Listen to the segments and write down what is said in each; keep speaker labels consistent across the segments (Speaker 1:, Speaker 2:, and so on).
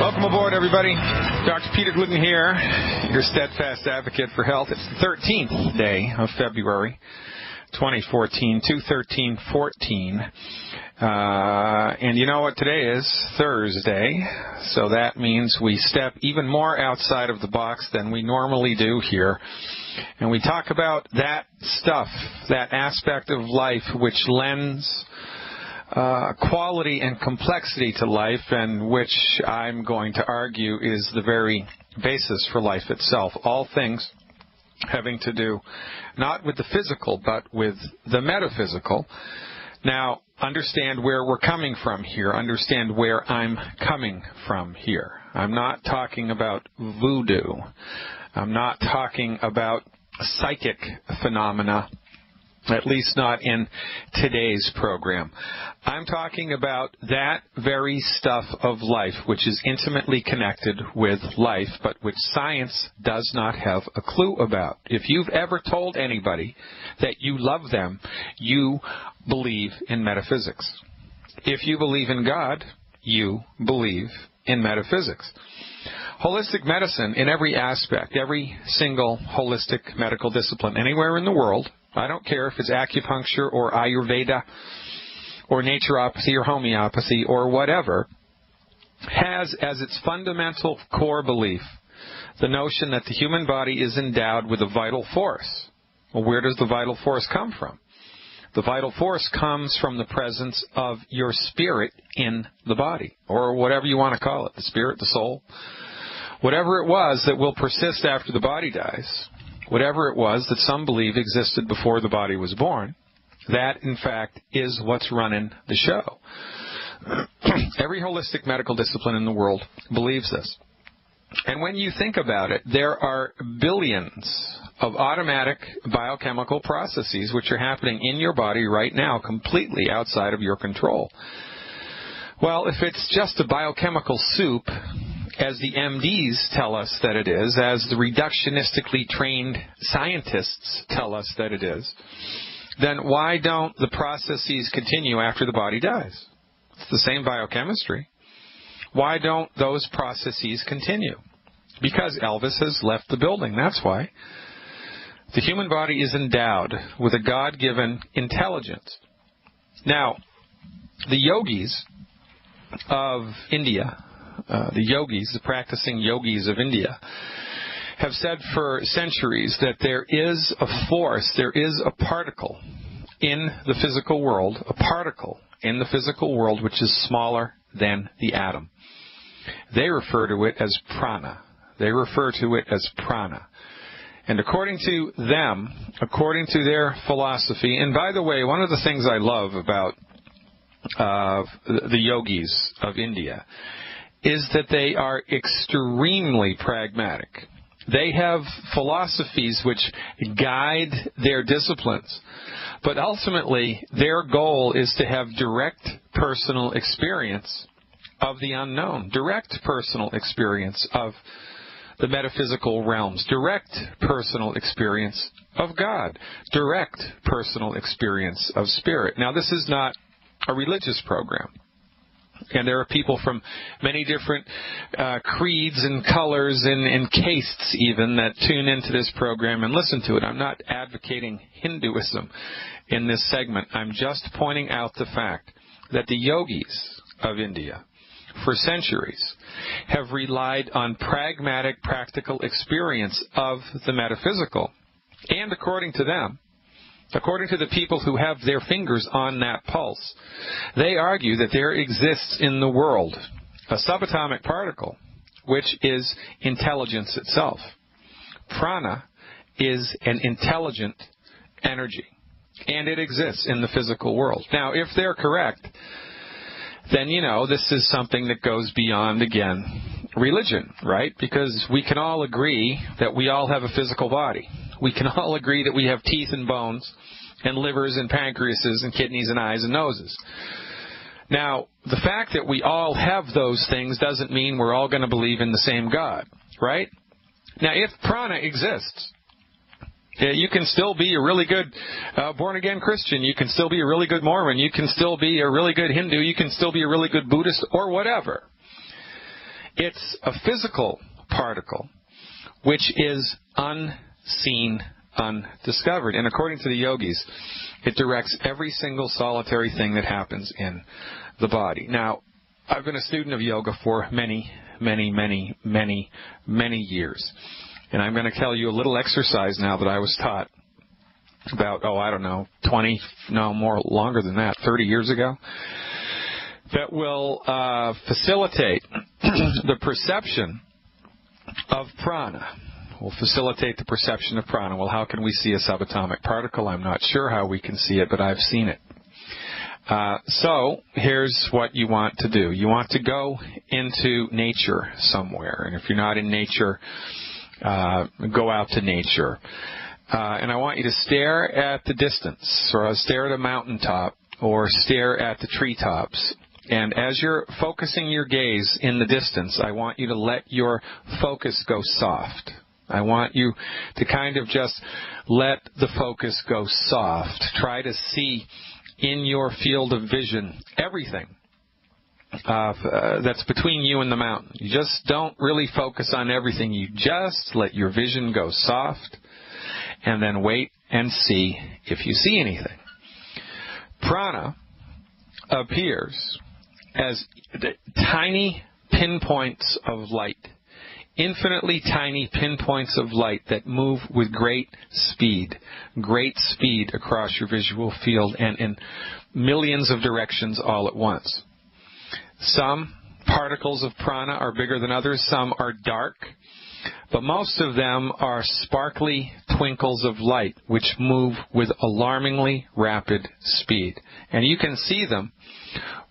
Speaker 1: Welcome aboard, everybody. Dr. Peter Glidden here, your steadfast advocate for health. It's the 13th day of February 2014, 2/13/14. And you know what today is? Thursday. So that means we step even more outside of the box than we normally do here. And we talk about that stuff, that aspect of life which lends quality and complexity to life, and which I'm going to argue is the very basis for life itself. All things having to do not with the physical, but with the metaphysical. Now, understand where we're coming from here. Understand where I'm coming from here. I'm not talking about voodoo. I'm not talking about psychic phenomena, at least not in today's program. I'm talking about that very stuff of life which is intimately connected with life, but which science does not have a clue about. If you've ever told anybody that you love them, you believe in metaphysics. If you believe in God, you believe in metaphysics. Holistic medicine in every aspect, every single holistic medical discipline anywhere in the world, I don't care if it's acupuncture or Ayurveda or naturopathy or homeopathy or whatever, has as its fundamental core belief the notion that the human body is endowed with a vital force. Well, where does the vital force come from? The vital force comes from the presence of your spirit in the body, or whatever you want to call it, the spirit, the soul, whatever it was that will persist after the body dies. Whatever it was that some believe existed before the body was born, that, in fact, is what's running the show. Every holistic medical discipline in the world believes this. And when you think about it, there are billions of automatic biochemical processes which are happening in your body right now completely outside of your control. Well, if it's just a biochemical soup, as the MDs tell us that it is, as the reductionistically trained scientists tell us that it is, then why don't the processes continue after the body dies? It's the same biochemistry. Why don't those processes continue? Because Elvis has left the building, that's why. The human body is endowed with a God-given intelligence. Now, the yogis of India, the practicing yogis of India, have said for centuries that there is a force, there is a particle in the physical world, which is smaller than the atom. They refer to it as prana. And according to them, according to their philosophy, and by the way, one of the things I love about the yogis of India is that they are extremely pragmatic. They have philosophies which guide their disciplines, but ultimately their goal is to have direct personal experience of the unknown, direct personal experience of the metaphysical realms, direct personal experience of God, direct personal experience of spirit. Now, this is not a religious program. And there are people from many different creeds and colors and castes even that tune into this program and listen to it. I'm not advocating Hinduism in this segment. I'm just pointing out the fact that the yogis of India, for centuries, have relied on pragmatic, practical experience of the metaphysical. And according to them, according to the people who have their fingers on that pulse, they argue that there exists in the world a subatomic particle, which is intelligence itself. Prana is an intelligent energy, and it exists in the physical world. Now, if they're correct, then, this is something that goes beyond, again, religion, right? Because we can all agree that we all have a physical body. We can all agree that we have teeth and bones and livers and pancreases and kidneys and eyes and noses. Now, the fact that we all have those things doesn't mean we're all going to believe in the same God, right? Now, if prana exists, you can still be a really good born-again Christian. You can still be a really good Mormon. You can still be a really good Hindu. You can still be a really good Buddhist or whatever. It's a physical particle which is unseen, undiscovered. And according to the yogis, it directs every single solitary thing that happens in the body. Now, I've been a student of yoga for many years. And I'm going to tell you a little exercise now that I was taught about, 30 years ago, that will facilitate the perception of prana. Will facilitate the perception of prana. Well, how can we see a subatomic particle? I'm not sure how we can see it, but I've seen it. So here's what you want to do. You want to go into nature somewhere. And if you're not in nature, go out to nature. And I want you to stare at the distance, or stare at a mountaintop, or stare at the treetops. And as you're focusing your gaze in the distance, I want you to let your focus go soft. I want you to kind of just let the focus go soft. Try to see in your field of vision everything that's between you and the mountain. You just don't really focus on everything. You just let your vision go soft and then wait and see if you see anything. Prana appears as tiny pinpoints of light, infinitely tiny pinpoints of light that move with great speed across your visual field and in millions of directions all at once. Some particles of prana are bigger than others, some are dark, but most of them are sparkly twinkles of light which move with alarmingly rapid speed. And you can see them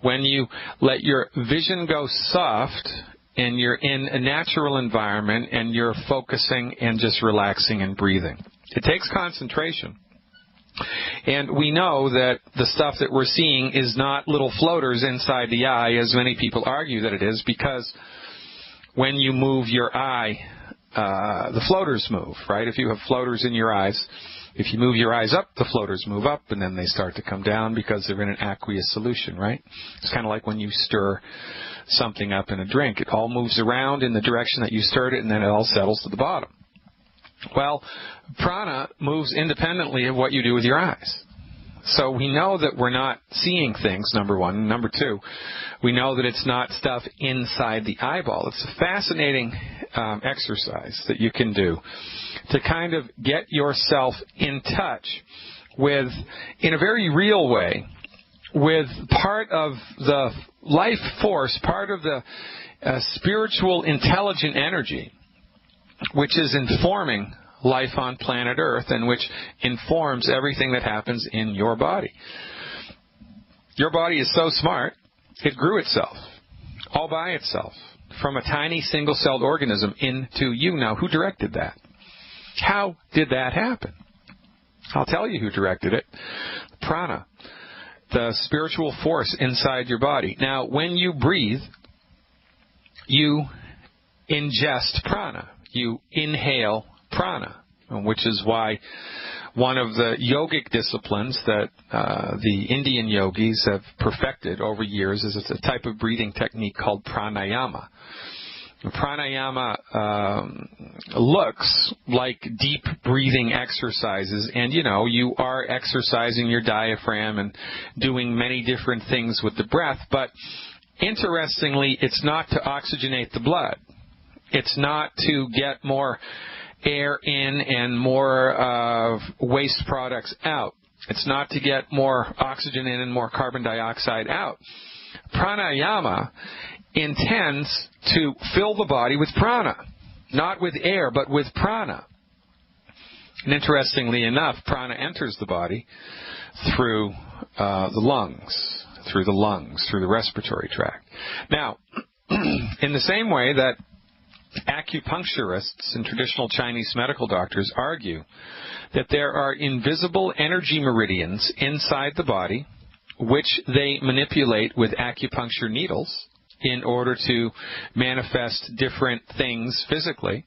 Speaker 1: when you let your vision go soft and you're in a natural environment and you're focusing and just relaxing and breathing. It takes concentration. And we know that the stuff that we're seeing is not little floaters inside the eye, as many people argue that it is, because when you move your eye, the floaters move, right? If you have floaters in your eyes, if you move your eyes up, the floaters move up, and then they start to come down because they're in an aqueous solution, right? It's kind of like when you stir something up in a drink. It all moves around in the direction that you stirred it, and then it all settles to the bottom. Well, prana moves independently of what you do with your eyes. So we know that we're not seeing things, number one. Number two, we know that it's not stuff inside the eyeball. It's a fascinating exercise that you can do to kind of get yourself in touch with, in a very real way, with part of the life force, part of the spiritual intelligent energy which is informing life on planet Earth and which informs everything that happens in your body. Your body is so smart, it grew itself, all by itself, from a tiny single-celled organism into you. Now, who directed that? How did that happen? I'll tell you who directed it. Prana, the spiritual force inside your body. Now, when you breathe, you ingest prana. You inhale prana, which is why one of the yogic disciplines that the Indian yogis have perfected over years is a type of breathing technique called pranayama. Pranayama looks like deep breathing exercises, and you are exercising your diaphragm and doing many different things with the breath, but interestingly, it's not to oxygenate the blood. It's not to get more air in and more waste products out. It's not to get more oxygen in and more carbon dioxide out. Pranayama intends to fill the body with prana, not with air, but with prana. And interestingly enough, prana enters the body through the lungs, through the respiratory tract. Now, in the same way that acupuncturists and traditional Chinese medical doctors argue that there are invisible energy meridians inside the body which they manipulate with acupuncture needles in order to manifest different things physically.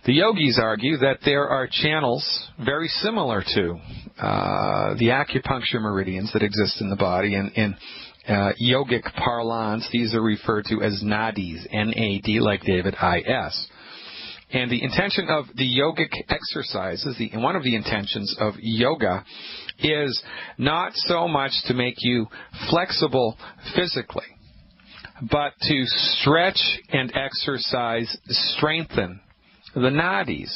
Speaker 1: The yogis argue that there are channels very similar to the acupuncture meridians that exist in the body, and yogic parlance, these are referred to as nadis, N-A-D like David, I-S. And the intention of the yogic exercises, one of the intentions of yoga, is not so much to make you flexible physically, but to stretch and exercise, strengthen the nadis.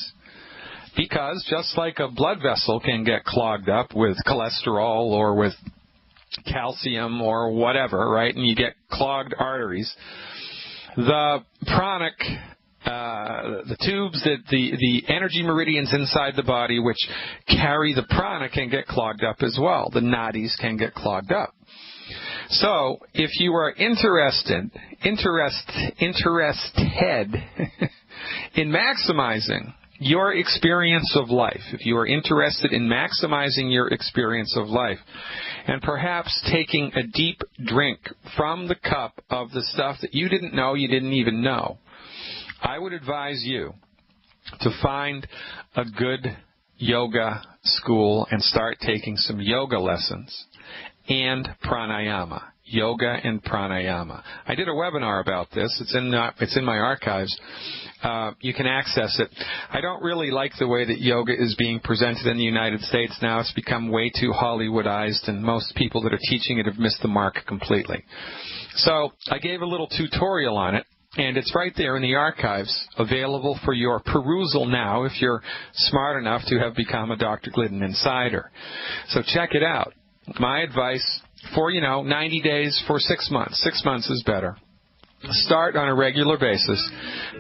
Speaker 1: Because just like a blood vessel can get clogged up with cholesterol or with calcium or whatever, right, and you get clogged arteries, the pranic, the tubes, the energy meridians inside the body which carry the prana can get clogged up as well. The nadis can get clogged up. So, if you are interested in maximizing your experience of life, if you are interested in maximizing your experience of life, and perhaps taking a deep drink from the cup of the stuff that you didn't know you didn't even know, I would advise you to find a good yoga school and start taking some yoga lessons and pranayama. Yoga and pranayama. I did a webinar about this. It's in my archives. You can access it. I don't really like the way that yoga is being presented in the United States now. It's become way too Hollywoodized, and most people that are teaching it have missed the mark completely. So I gave a little tutorial on it, and it's right there in the archives, available for your perusal now if you're smart enough to have become a Dr. Glidden insider. So check it out. My advice for, 90 days, for 6 months. 6 months is better. Start on a regular basis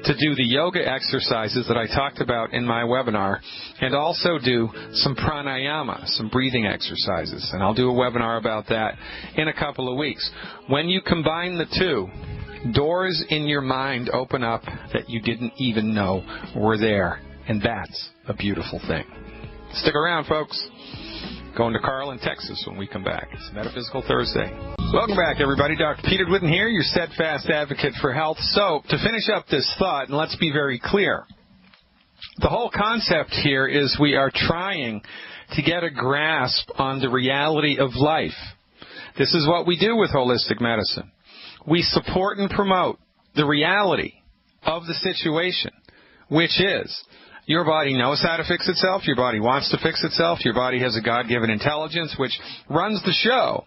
Speaker 1: to do the yoga exercises that I talked about in my webinar, and also do some pranayama, some breathing exercises. And I'll do a webinar about that in a couple of weeks. When you combine the two, doors in your mind open up that you didn't even know were there. And that's a beautiful thing. Stick around, folks. Going to Carl in Texas when we come back. It's Metaphysical Thursday. Welcome back, everybody. Dr. Peter Glidden here, your steadfast advocate for health. So, to finish up this thought, and let's be very clear, the whole concept here is we are trying to get a grasp on the reality of life. This is what we do with holistic medicine. We support and promote the reality of the situation, which is your body knows how to fix itself. Your body wants to fix itself. Your body has a God-given intelligence which runs the show.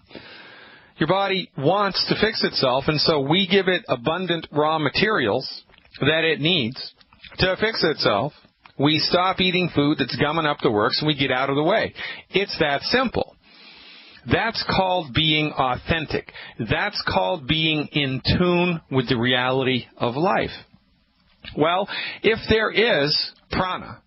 Speaker 1: Your body wants to fix itself, and so we give it abundant raw materials that it needs to fix itself. We stop eating food that's gumming up the works, and we get out of the way. It's that simple. That's called being authentic. That's called being in tune with the reality of life. Well, if there is prana,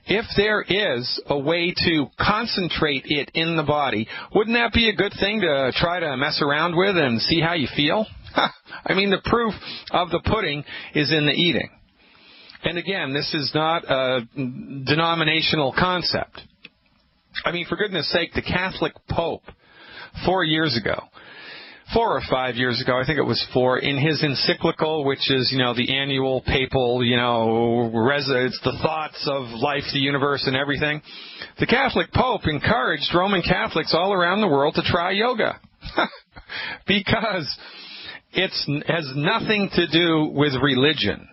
Speaker 1: if there is a way to concentrate it in the body, wouldn't that be a good thing to try to mess around with and see how you feel? I mean, the proof of the pudding is in the eating. And again, this is not a denominational concept. I mean, for goodness sake, the Catholic Pope 4 years ago, 4 or 5 years ago, I think it was 4, in his encyclical, which is, the annual papal, it's the thoughts of life, the universe, and everything. The Catholic Pope encouraged Roman Catholics all around the world to try yoga. Because it has nothing to do with religion.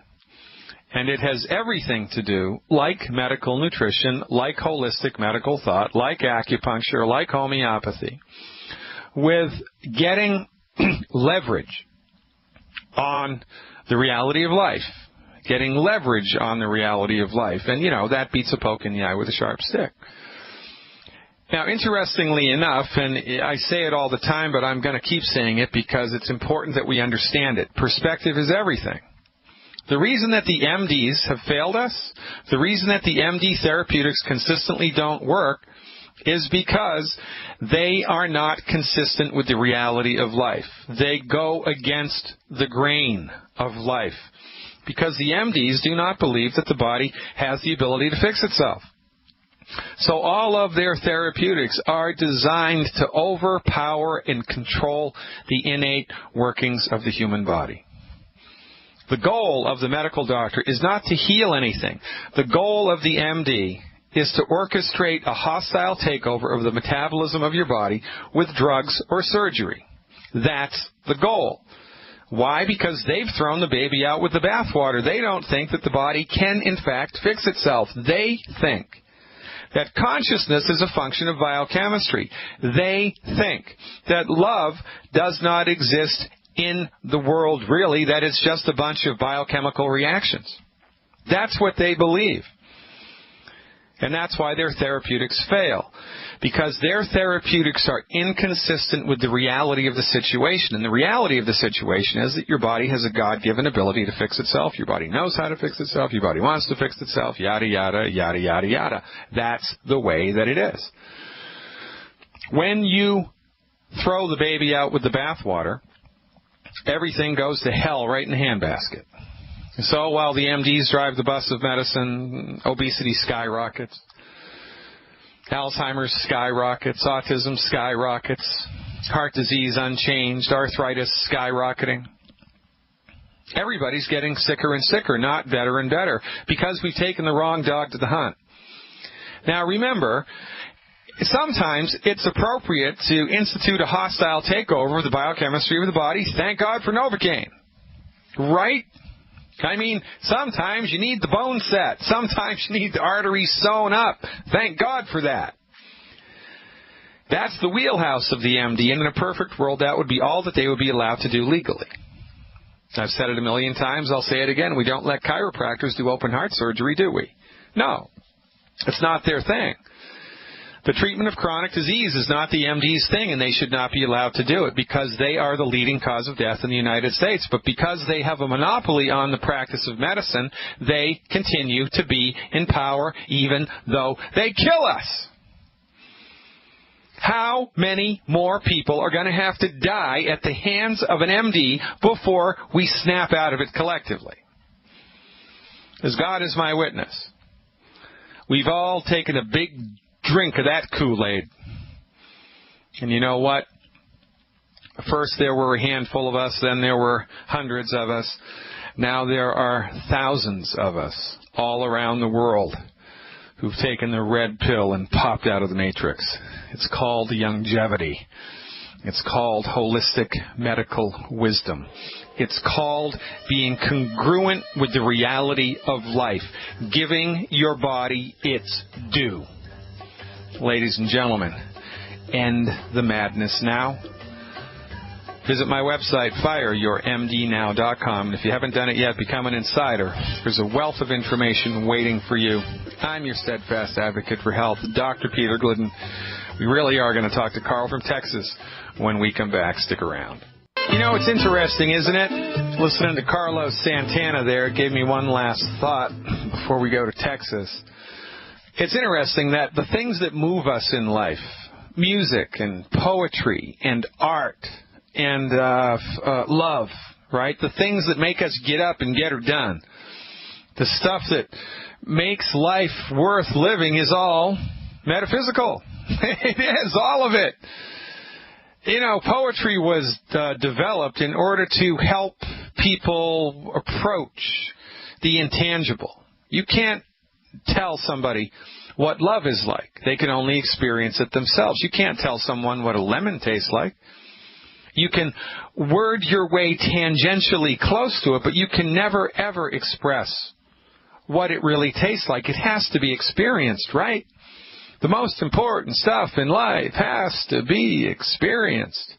Speaker 1: And it has everything to do, like medical nutrition, like holistic medical thought, like acupuncture, like homeopathy, with getting leverage on the reality of life. Getting leverage on the reality of life. And, that beats a poke in the eye with a sharp stick. Now, interestingly enough, and I say it all the time, but I'm going to keep saying it because it's important that we understand it. Perspective is everything. The reason that the MDs have failed us, the reason that the MD therapeutics consistently don't work, is because they are not consistent with the reality of life. They go against the grain of life because the MDs do not believe that the body has the ability to fix itself. So all of their therapeutics are designed to overpower and control the innate workings of the human body. The goal of the medical doctor is not to heal anything. The goal of the MD is to orchestrate a hostile takeover of the metabolism of your body with drugs or surgery. That's the goal. Why? Because they've thrown the baby out with the bathwater. They don't think that the body can, in fact, fix itself. They think that consciousness is a function of biochemistry. They think that love does not exist in the world, really, that it's just a bunch of biochemical reactions. That's what they believe. And that's why their therapeutics fail. Because their therapeutics are inconsistent with the reality of the situation. And the reality of the situation is that your body has a God-given ability to fix itself. Your body knows how to fix itself. Your body wants to fix itself. Yada, yada, yada, yada, yada. That's the way that it is. When you throw the baby out with the bathwater, everything goes to hell right in the handbasket. So while the MDs drive the bus of medicine, obesity skyrockets, Alzheimer's skyrockets, autism skyrockets, heart disease unchanged, arthritis skyrocketing. Everybody's getting sicker and sicker, not better and better, because we've taken the wrong dog to the hunt. Now remember, sometimes it's appropriate to institute a hostile takeover of the biochemistry of the body. Thank God for Novocaine. Right? I mean, sometimes you need the bone set. Sometimes you need the arteries sewn up. Thank God for that. That's the wheelhouse of the MD, and in a perfect world, that would be all that they would be allowed to do legally. I've said it a million times. I'll say it again. We don't let chiropractors do open heart surgery, do we? No. It's not their thing. The treatment of chronic disease is not the MD's thing, and they should not be allowed to do it because they are the leading cause of death in the United States. But because they have a monopoly on the practice of medicine, they continue to be in power even though they kill us. How many more people are going to have to die at the hands of an MD before we snap out of it collectively? As God is my witness, we've all taken a big drink of that Kool-Aid. And you know what? First there were a handful of us, then there were hundreds of us. Now there are thousands of us all around the world who've taken the red pill and popped out of the matrix. It's called longevity. It's called holistic medical wisdom. It's called being congruent with the reality of life, giving your body its due. Ladies and gentlemen, end the madness now. Visit my website, fireyourmdnow.com. And if you haven't done it yet, become an insider. There's a wealth of information waiting for you. I'm your steadfast advocate for health, Dr. Peter Glidden. We really are going to talk to Carl from Texas when we come back. Stick around. You know, it's interesting, isn't it? Listening to Carlos Santana there, it gave me one last thought before we go to Texas. It's interesting that the things that move us in life, music and poetry and art and love, right? The things that make us get up and get her done, the stuff that makes life worth living is all metaphysical. It is, all of it. You know, poetry was developed in order to help people approach the intangible. You can't tell somebody what love is like. They can only experience it themselves. You can't tell someone what a lemon tastes like. You can word your way tangentially close to it, but you can never, ever express what it really tastes like. It has to be experienced, right? The most important stuff in life has to be experienced.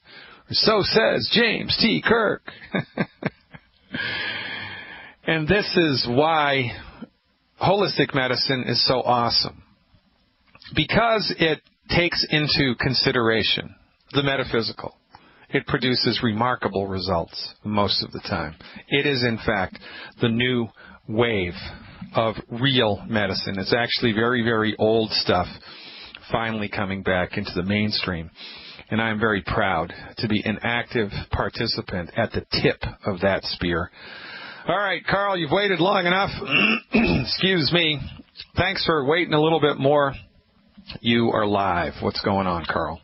Speaker 1: So says James T. Kirk. And this is why holistic medicine is so awesome. Because it takes into consideration the metaphysical. It produces remarkable results most of the time. It is, in fact, the new wave of real medicine. It's actually very, very old stuff finally coming back into the mainstream. And I'm very proud to be an active participant at the tip of that spear. All right, Carl, you've waited long enough. Excuse me. Thanks for waiting a little bit more. You are live. What's going on, Carl?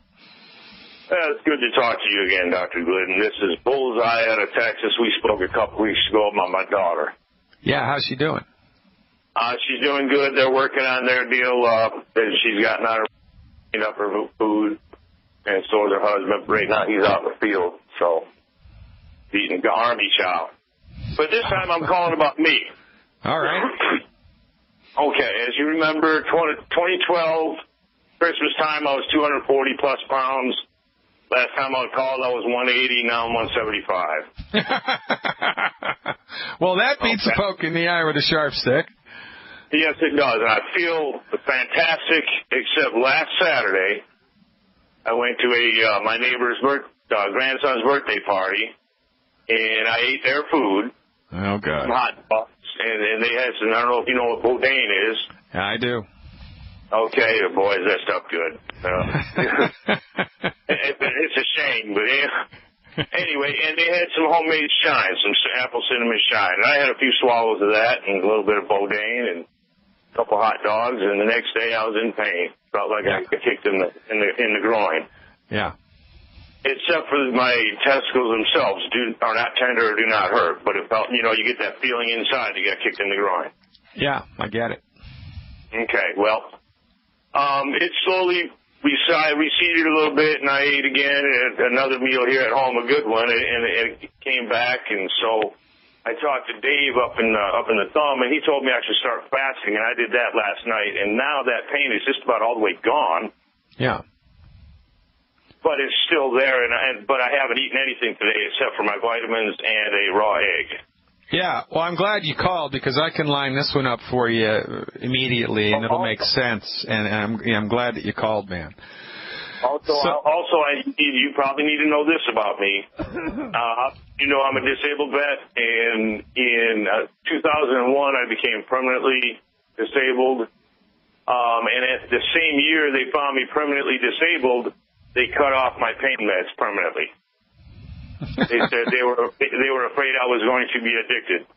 Speaker 2: It's good to talk to you again, Dr. Glidden. This is Bullseye out of Texas. We spoke a couple weeks ago about my daughter.
Speaker 1: Yeah, how's she doing?
Speaker 2: She's doing good. They're working on their deal. She's gotten out of her food, and so is her husband. Right now, he's out in the field. So, eating army chow. But this time I'm calling about me.
Speaker 1: All right.
Speaker 2: Okay, as you remember, 2012, Christmas time, I was 240 plus pounds. Last time I called, I was 180. Now I'm 175.
Speaker 1: Well, that beats a poke in the eye with a sharp stick.
Speaker 2: Yes, it does. And I feel fantastic, except last Saturday, I went to my neighbor's grandson's birthday party, and I ate their food.
Speaker 1: Oh, God.
Speaker 2: Some hot dogs. And they had some, I don't know if you know what boudin is.
Speaker 1: Yeah, I do.
Speaker 2: Okay, boys, that stuff good. It's a shame, but anyway, and they had some homemade shine, some apple cinnamon shine. And I had a few swallows of that and a little bit of boudin and a couple hot dogs. And the next day I was in pain. Felt like I got kicked in the groin.
Speaker 1: Yeah.
Speaker 2: Except for my testicles themselves are not tender or do not hurt. But it felt, you get that feeling inside you got kicked in the groin.
Speaker 1: Yeah, I get it.
Speaker 2: Okay, well, it slowly receded a little bit, and I ate again another meal here at home, a good one, and it came back. And so I talked to Dave up in the thumb, and he told me I should start fasting, and I did that last night. And now that pain is just about all the way gone.
Speaker 1: Yeah.
Speaker 2: But it's still there, but I haven't eaten anything today except for my vitamins and a raw egg. Yeah,
Speaker 1: well, I'm glad you called because I can line this one up for you immediately, and it'll make sense. And I'm glad that you called, man.
Speaker 2: You probably need to know this about me. I'm a disabled vet, and in 2001 I became permanently disabled. And at the same year they found me permanently disabled, they cut off my pain meds permanently. They said they were afraid I was going to be addicted,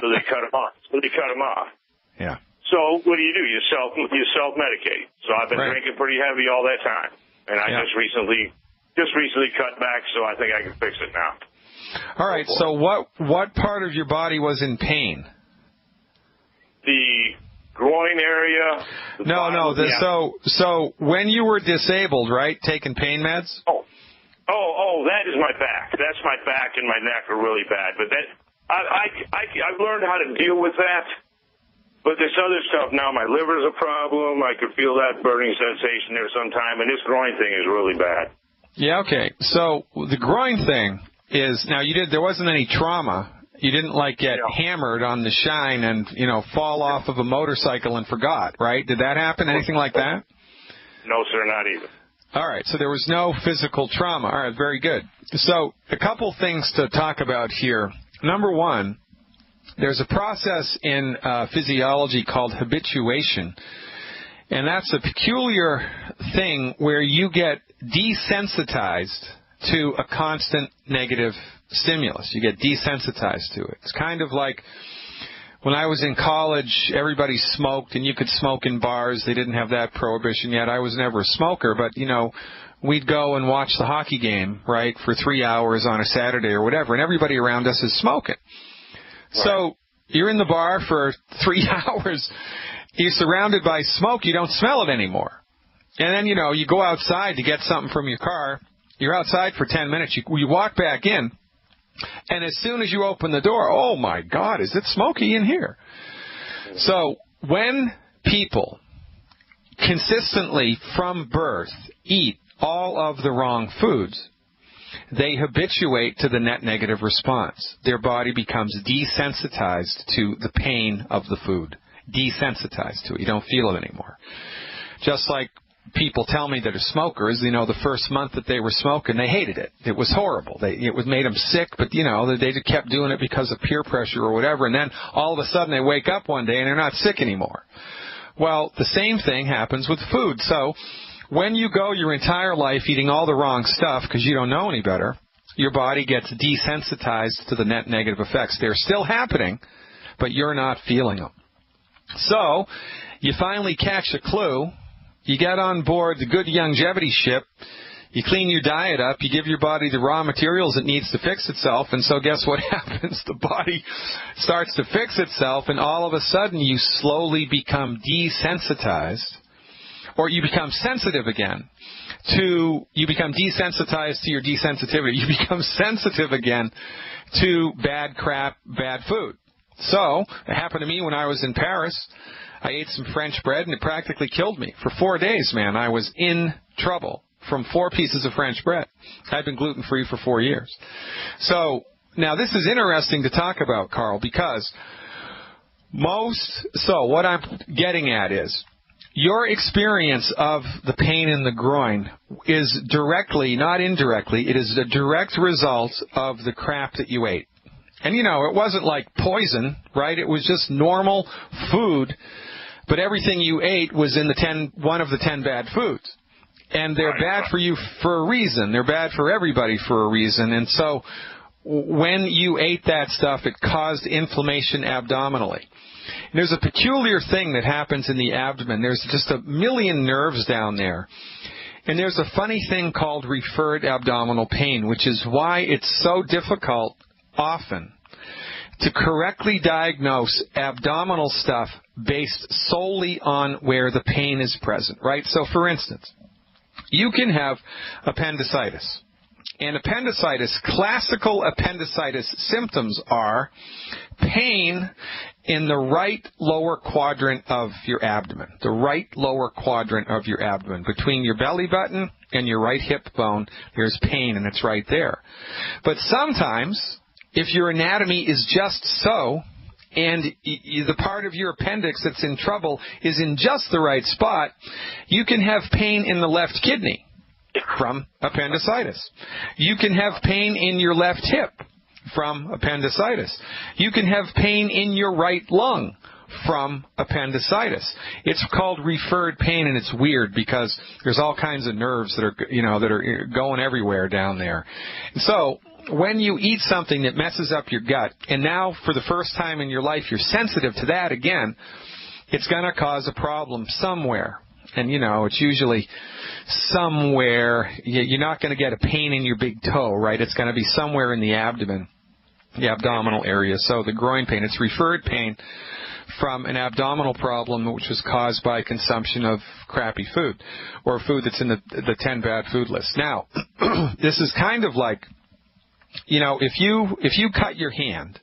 Speaker 2: so they cut them off.
Speaker 1: Yeah.
Speaker 2: So what do? You self medicate. So I've been drinking pretty heavy all that time, and I just recently cut back. So I think I can fix it now.
Speaker 1: All right. So what part of your body was in pain?
Speaker 2: The groin area.
Speaker 1: So when you were disabled, right, taking pain meds?
Speaker 2: Oh, that is my back. That's my back and my neck are really bad. But I've learned how to deal with that. But this other stuff now, my liver's a problem. I could feel that burning sensation there sometime, and this groin thing is really bad. Yeah,
Speaker 1: okay. So the groin thing is, now there wasn't any trauma. You didn't get hammered on the shine and, fall off of a motorcycle and forgot, right? Did that happen? Anything like that?
Speaker 2: No, sir, not even.
Speaker 1: All right, so there was no physical trauma. All right, very good. So a couple things to talk about here. Number one, there's a process in physiology called habituation, and that's a peculiar thing where you get desensitized to a constant negative stimulus. You get desensitized to it. It's kind of like when I was in college, everybody smoked, and you could smoke in bars. They didn't have that prohibition yet. I was never a smoker, but, we'd go and watch the hockey game, right, for 3 hours on a Saturday or whatever, and everybody around us is smoking. Right. So you're in the bar for 3 hours. You're surrounded by smoke. You don't smell it anymore. And then, you go outside to get something from your car. You're outside for 10 minutes. You walk back in. And as soon as you open the door, oh, my God, is it smoky in here? So when people consistently from birth eat all of the wrong foods, they habituate to the net negative response. Their body becomes desensitized to the pain of the food, desensitized to it. You don't feel it anymore. Just like people tell me that are smokers, the first month that they were smoking, they hated it. It was horrible. It made them sick, but, they just kept doing it because of peer pressure or whatever, and then all of a sudden they wake up one day and they're not sick anymore. Well, the same thing happens with food. So when you go your entire life eating all the wrong stuff because you don't know any better, your body gets desensitized to the net negative effects. They're still happening, but you're not feeling them. So you finally catch a clue. You get on board the good longevity ship, you clean your diet up, you give your body the raw materials it needs to fix itself, and so guess what happens? The body starts to fix itself, and all of a sudden you slowly become desensitized, or you become sensitive again to you become desensitized to your desensitivity. You become sensitive again to bad crap, bad food. So it happened to me when I was in Paris. I ate some French bread, and it practically killed me. For 4 days, man, I was in trouble from 4 pieces of French bread. I've been gluten-free for 4 years. So now this is interesting to talk about, Carl, because what I'm getting at is your experience of the pain in the groin is directly, not indirectly, it is a direct result of the crap that you ate. And, it wasn't like poison, right? It was just normal food, but everything you ate was in one of the 10 bad foods. And they're bad for you for a reason. They're bad for everybody for a reason. And so when you ate that stuff, it caused inflammation abdominally. And there's a peculiar thing that happens in the abdomen. There's just a million nerves down there. And there's a funny thing called referred abdominal pain, which is why it's so difficult often to correctly diagnose abdominal stuff based solely on where the pain is present, right? So, for instance, you can have appendicitis. And classical appendicitis symptoms are pain in the right lower quadrant of your abdomen. The right lower quadrant of your abdomen. Between your belly button and your right hip bone, there's pain, and it's right there. But sometimes, if your anatomy is just so, and the part of your appendix that's in trouble is in just the right spot, you can have pain in the left kidney from appendicitis. You can have pain in your left hip from appendicitis. You can have pain in your right lung from appendicitis. It's called referred pain, and it's weird because there's all kinds of nerves that are going everywhere down there. And so when you eat something that messes up your gut, and now for the first time in your life you're sensitive to that again, it's going to cause a problem somewhere. And, it's usually somewhere. You're not going to get a pain in your big toe, right? It's going to be somewhere in the abdomen, the abdominal area. So the groin pain, it's referred pain from an abdominal problem which was caused by consumption of crappy food or food that's in the 10 bad food list. Now, this is kind of like, if you cut your hand,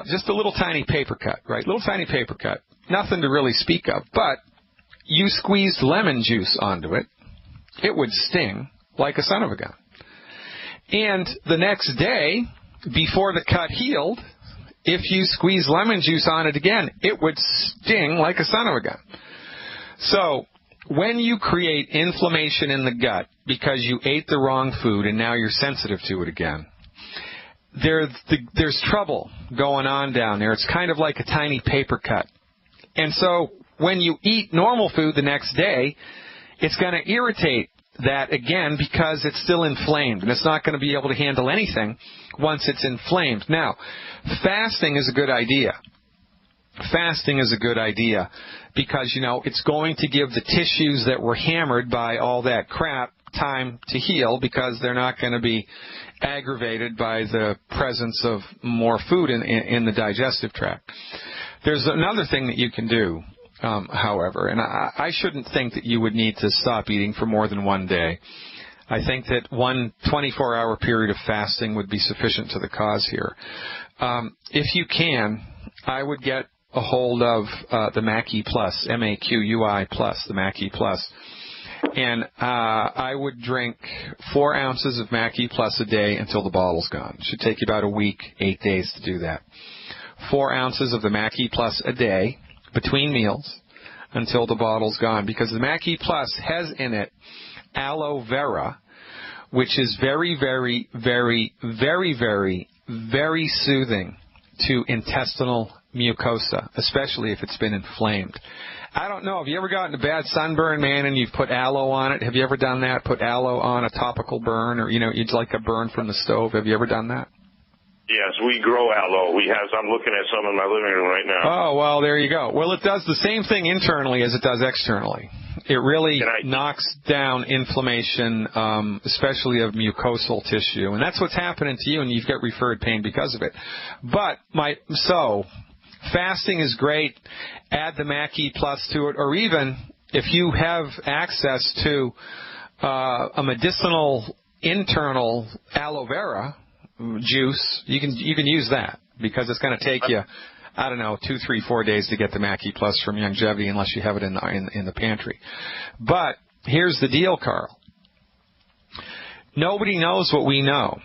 Speaker 1: just a little tiny paper cut, right? Little tiny paper cut, nothing to really speak of, but you squeezed lemon juice onto it, it would sting like a son of a gun. And the next day, before the cut healed, if you squeeze lemon juice on it again, it would sting like a son of a gun. So when you create inflammation in the gut because you ate the wrong food and now you're sensitive to it again, there's trouble going on down there. It's kind of like a tiny paper cut. And so when you eat normal food the next day, it's going to irritate that again because it's still inflamed, and it's not going to be able to handle anything once it's inflamed. Now, fasting is a good idea. Fasting is a good idea because, it's going to give the tissues that were hammered by all that crap time to heal because they're not going to be aggravated by the presence of more food in the digestive tract. There's another thing that you can do, however, and I shouldn't think that you would need to stop eating for more than 1 day. I think that one 24-hour period of fasting would be sufficient to the cause here. If you can, I would get a hold of the Mackey Plus, MAQUI Plus, the Mackey Plus. And I would drink 4 ounces of Mackey Plus a day until the bottle's gone. It should take you about a week, 8 days to do that. 4 ounces of the Mackey Plus a day between meals until the bottle's gone. Because the Mackey Plus has in it aloe vera, which is very, very, very, very, very, very soothing to intestinal mucosa, especially if it's been inflamed. I don't know. Have you ever gotten a bad sunburn, man, and you've put aloe on it? Have you ever done that? Put aloe on a topical burn, or, you'd like a burn from the stove. Have you ever done that?
Speaker 2: Yes, we grow aloe. I'm looking at some in my living room right now.
Speaker 1: Oh, well, there you go. Well, it does the same thing internally as it does externally. It really knocks down inflammation, especially of mucosal tissue. And that's what's happening to you, and you've got referred pain because of it. But, fasting is great. Add the Mackey Plus to it, or even if you have access to a medicinal internal aloe vera juice, you can use that because it's going to take you, I don't know, 2, 3, 4 days to get the Mackie Plus from Longevity unless you have it in the pantry. But here's the deal, Carl. Nobody knows what we know,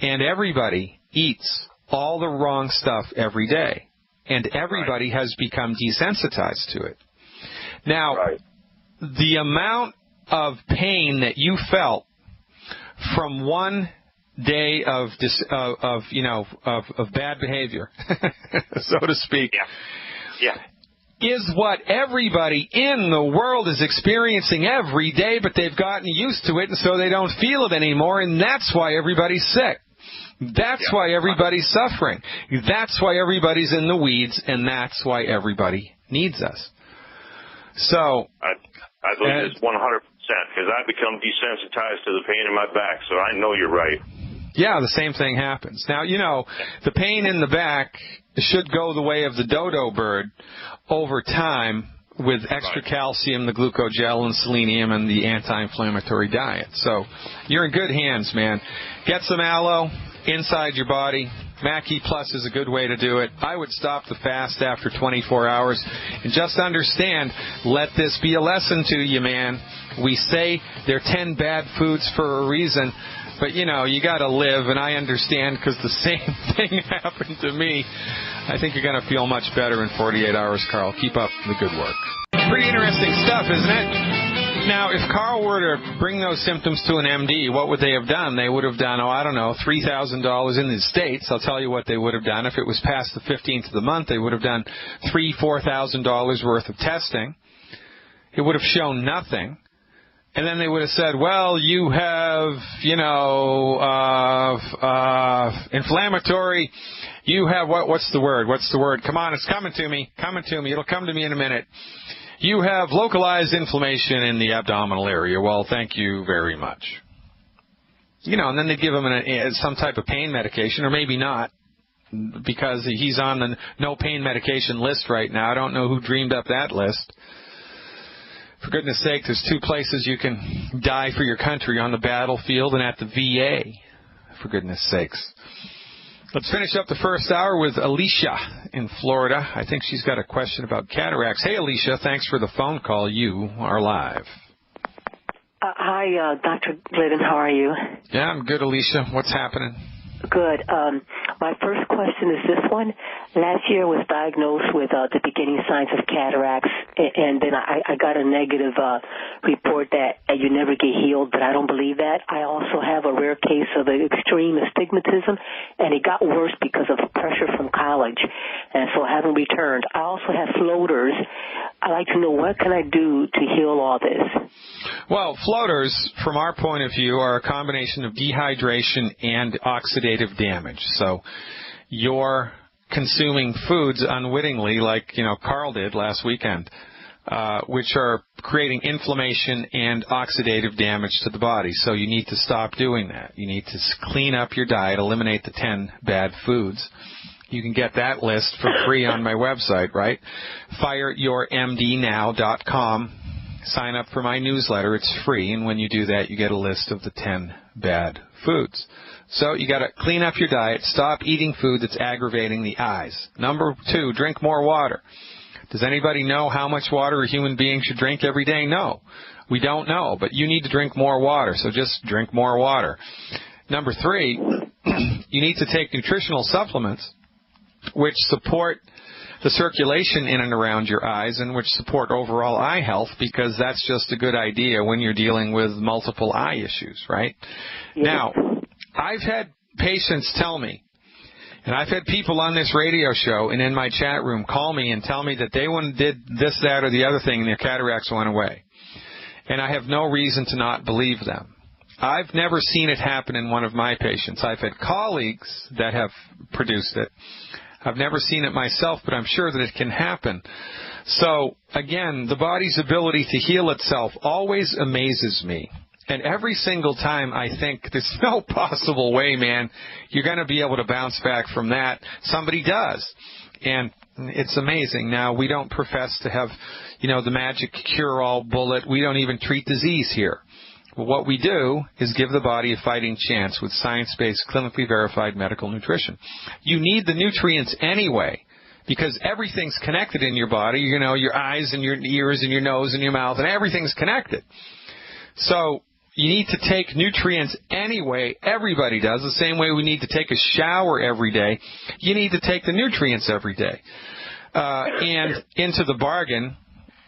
Speaker 1: and everybody eats all the wrong stuff every day, and everybody has become desensitized to it. Now, the amount of pain that you felt from one day of bad behavior, so to speak, is what everybody in the world is experiencing every day, but they've gotten used to it, and so they don't feel it anymore, and that's why everybody's sick. That's why everybody's suffering. That's why everybody's in the weeds, and that's why everybody needs us. So
Speaker 2: I believe it's 100%, because I've become desensitized to the pain in my back, so I know you're right.
Speaker 1: Yeah, the same thing happens. Now, the pain in the back should go the way of the dodo bird over time with extra calcium, the glucogel, and selenium, and the anti-inflammatory diet. So you're in good hands, man. Get some aloe inside your body. Mackie Plus is a good way to do it. I would stop the fast after 24 hours. And just understand, let this be a lesson to you, man. We say they're 10 bad foods for a reason, but, you got to live, and I understand because the same thing happened to me. I think you're going to feel much better in 48 hours, Carl. Keep up the good work. Pretty interesting stuff, isn't it? Now, if Carl were to bring those symptoms to an MD, what would they have done? They would have done, $3,000 in the States. I'll tell you what they would have done. If it was past the 15th of the month, they would have done $4,000 worth of testing. It would have shown nothing. And then they would have said, well, you have, inflammatory, you have, what's the word? Come on, it's coming to me. It'll come to me in a minute. You have localized inflammation in the abdominal area. Well, thank you very much. And then they'd give him some type of pain medication, or maybe not, because he's on the no pain medication list right now. I don't know who dreamed up that list. For goodness sake, there's 2 places you can die for your country, on the battlefield and at the VA. For goodness sakes. Let's finish up the first hour with Alicia in Florida. I think she's got a question about cataracts. Hey, Alicia, thanks for the phone call. You are live.
Speaker 3: Hi, Dr. Glidden. How are you?
Speaker 1: Yeah, I'm good, Alicia. What's happening?
Speaker 3: Good. My first question is this one. Last year I was diagnosed with the beginning signs of cataracts, and then I got a negative report that you never get healed, but I don't believe that. I also have a rare case of extreme astigmatism, and it got worse because of pressure from college, and so I haven't returned. I also have floaters. I'd like to know, what can I do to heal all this?
Speaker 1: Well, floaters, from our point of view, are a combination of dehydration and oxidative damage. So you're consuming foods unwittingly, like, Carl did last weekend, which are creating inflammation and oxidative damage to the body. So you need to stop doing that. You need to clean up your diet, eliminate the 10 bad foods. You can get that list for free on my website, right? FireYourMDNow.com. Sign up for my newsletter. It's free, and when you do that, you get a list of the 10 bad foods. So you got to clean up your diet, stop eating food that's aggravating the eyes. Number 2, drink more water. Does anybody know how much water a human being should drink every day? No, we don't know, but you need to drink more water, so just drink more water. Number 3, you need to take nutritional supplements which support the circulation in and around your eyes and which support overall eye health, because that's just a good idea when you're dealing with multiple eye issues, right? Yes. Now, I've had patients tell me, and I've had people on this radio show and in my chat room call me and tell me that they did this, that, or the other thing and their cataracts went away. And I have no reason to not believe them. I've never seen it happen in one of my patients. I've had colleagues that have produced it. I've never seen it myself, but I'm sure that it can happen. So, again, the body's ability to heal itself always amazes me. And every single time I think there's no possible way, man, you're going to be able to bounce back from that. Somebody does. And it's amazing. Now, we don't profess to have, the magic cure-all bullet. We don't even treat disease here. Well, what we do is give the body a fighting chance with science-based, clinically verified medical nutrition. You need the nutrients anyway, because everything's connected in your body, you know, your eyes and your ears and your nose and your mouth, and everything's connected. So you need to take nutrients anyway. Everybody does. The same way we need to take a shower every day. You need to take the nutrients every day. And into the bargain,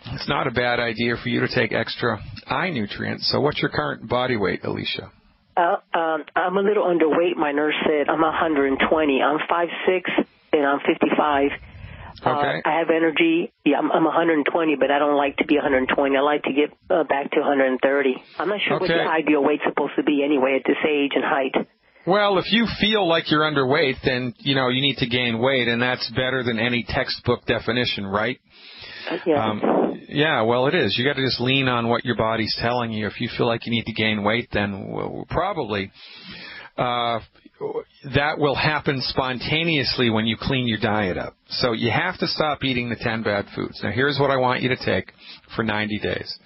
Speaker 1: it's not a bad idea for you to take extra eye nutrients. So what's your current body weight, Alicia?
Speaker 3: I'm a little underweight. My nurse said I'm 120. I'm 5'6", and I'm 55.
Speaker 1: Okay.
Speaker 3: I have energy. Yeah, I'm 120, but I don't like to be 120. I like to get back to 130. I'm not sure what the ideal weight's supposed to be anyway at this age and height.
Speaker 1: Well, if you feel like you're underweight, then, you know, you need to gain weight, and that's better than any textbook definition, right? Yeah, well, it is. You got to just lean on what your body's telling you. If you feel like you need to gain weight, then probably that will happen spontaneously when you clean your diet up. So you have to stop eating the 10 bad foods. Now, here's what I want you to take for 90 days.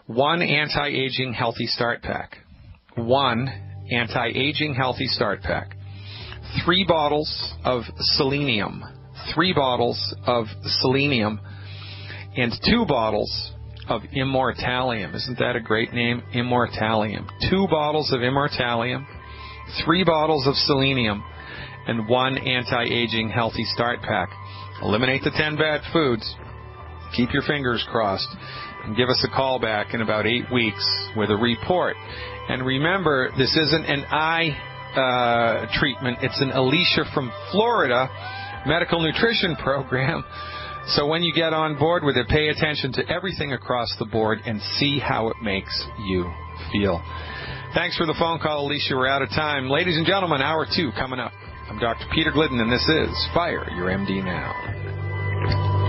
Speaker 1: 1 anti-aging healthy start pack. 1 anti-aging healthy start pack. 3 bottles of selenium. 3 bottles of selenium. And 2 bottles of Immortalium. Isn't that a great name? Immortalium. 2 bottles of Immortalium, 3 bottles of selenium, and 1 anti-aging healthy start pack. Eliminate the 10 bad foods. Keep your fingers crossed. And give us a call back in about 8 weeks with a report. And remember, this isn't an eye treatment. It's an Alicia from Florida medical nutrition program. So when you get on board with it, pay attention to everything across the board and see how it makes you feel. Thanks for the phone call, Alicia. We're out of time. Ladies and gentlemen, hour 2 coming up. I'm Dr. Peter Glidden, and this is Fire Your MD Now.